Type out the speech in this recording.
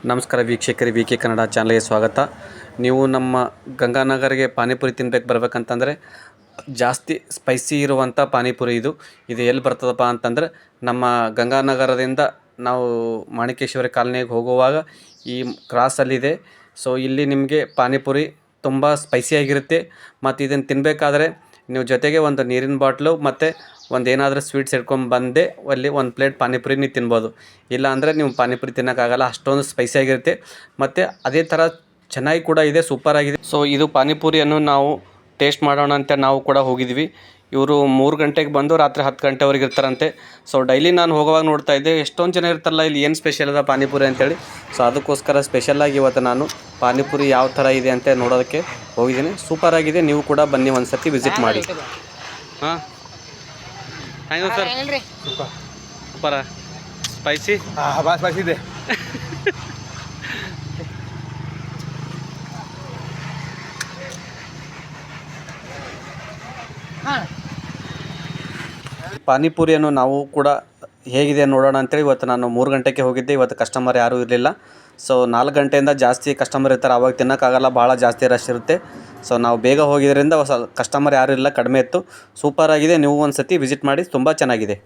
ನಮಸ್ಕಾರ ವೀಕ್ಷಕರೇ, V K Kannada ಚಾನಲ್ಗೆ ಸ್ವಾಗತ. ನೀವು ನಮ್ಮ ಗಂಗಾನಗರಿಗೆ ಪಾನಿಪುರಿ ತಿನ್ಬೇಕು ಬರ್ಬೇಕಂತಂದರೆ ಜಾಸ್ತಿ ಸ್ಪೈಸಿ ಇರುವಂಥ ಪಾನಿಪುರಿ ಇದು ಎಲ್ಲಿ ಬರ್ತದಪ್ಪ ಅಂತಂದರೆ ನಮ್ಮ ಗಂಗಾನಗರದಿಂದ ನಾವು ಮಾಣಿಕೇಶ್ವರಿ ಕಾಲನಿಗೆ ಹೋಗುವಾಗ ಈ ಕ್ರಾಸಲ್ಲಿದೆ. ಸೊ ಇಲ್ಲಿ ನಿಮಗೆ ಪಾನಿಪುರಿ ತುಂಬ ಸ್ಪೈಸಿಯಾಗಿರುತ್ತೆ. ಮತ್ತು ಇದನ್ನು ತಿನ್ನಬೇಕಾದ್ರೆ ನೀವು ಜೊತೆಗೆ ಒಂದು ನೀರಿನ ಬಾಟ್ಲು ಮತ್ತು ಒಂದು ಏನಾದರೂ ಸ್ವೀಟ್ಸ್ ಹಿಡ್ಕೊಂಡು ಬಂದೆ ಅಲ್ಲಿ ಒಂದು ಪ್ಲೇಟ್ ಪಾನಿಪುರಿ ನೀವು ತಿನ್ಬೋದು. ಇಲ್ಲ ಅಂದರೆ ನೀವು ಪಾನಿಪುರಿ ತಿನ್ನೋಕ್ಕಾಗಲ್ಲ, ಅಷ್ಟೊಂದು ಸ್ಪೈಸಿಯಾಗಿರುತ್ತೆ. ಮತ್ತು ಅದೇ ಥರ ಚೆನ್ನಾಗಿ ಕೂಡ ಇದೆ, ಸೂಪರಾಗಿದೆ. ಸೊ ಇದು ಪಾನಿಪುರಿಯನ್ನು ನಾವು ಟೇಸ್ಟ್ ಮಾಡೋಣ ಅಂತ ನಾವು ಕೂಡ ಹೋಗಿದ್ವಿ. ಇವರು 3 ಗಂಟೆಗೆ ಬಂದು ರಾತ್ರಿ 10 ಗಂಟೆವರೆಗೆ ಇರ್ತಾರಂತೆ. ಸೊ ಡೈಲಿ ನಾನು ಹೋಗುವಾಗ ನೋಡ್ತಾ ಇದ್ದೆ ಎಷ್ಟೊಂದು ಜನ ಇರ್ತಾರಲ್ಲ, ಇಲ್ಲಿ ಏನು ಸ್ಪೆಷಲ್ ಅದ ಪಾನಿಪುರಿ ಅಂತೇಳಿ. ಸೊ ಅದಕ್ಕೋಸ್ಕರ ಸ್ಪೆಷಲಾಗಿ ಇವತ್ತು ನಾನು ಪಾನಿಪುರಿ ಯಾವ ಥರ ಇದೆ ಅಂತ ನೋಡೋದಕ್ಕೆ ಹೋಗಿದ್ದೀನಿ. ಸೂಪರಾಗಿದೆ, ನೀವು ಕೂಡ ಬನ್ನಿ ಒಂದು ಸರ್ತಿ ವಿಸಿಟ್ ಮಾಡಿ. ಹಾಂ, ಹೆಂಗ ಸರ್? ಸೂಪರ ಸ್ಪೈಸಿ? ಭಾಳ ಸ್ಪೈಸಿ ಇದೆ. ಪಾನಿಪುರಿಯನ್ನು ನಾವು ಕೂಡ ಹೇಗಿದೆ ನೋಡೋಣ ಅಂತೇಳಿ ಇವತ್ತು ನಾನು 3 ಗಂಟೆಗೆ ಹೋಗಿದ್ದೆ. ಇವತ್ತು ಕಸ್ಟಮರ್ ಯಾರೂ ಇರಲಿಲ್ಲ. ಸೊ 4 ಗಂಟೆಯಿಂದ ಜಾಸ್ತಿ ಕಸ್ಟಮರ್ ಇರ್ತಾರೆ, ಅವಾಗ ತಿನ್ನೋಕ್ಕಾಗಲ್ಲ, ಭಾಳ ಜಾಸ್ತಿ ರಶ್ ಇರುತ್ತೆ. ಸೊ ನಾವು ಬೇಗ ಹೋಗಿದ್ದರಿಂದ ಕಸ್ಟಮರ್ ಯಾರೂ ಇಲ್ಲ, ಕಡಿಮೆ ಇತ್ತು. ಸೂಪರಾಗಿದೆ, ನೀವು ಒಂದು ಸತಿ ವಿಸಿಟ್ ಮಾಡಿ, ತುಂಬ ಚೆನ್ನಾಗಿದೆ.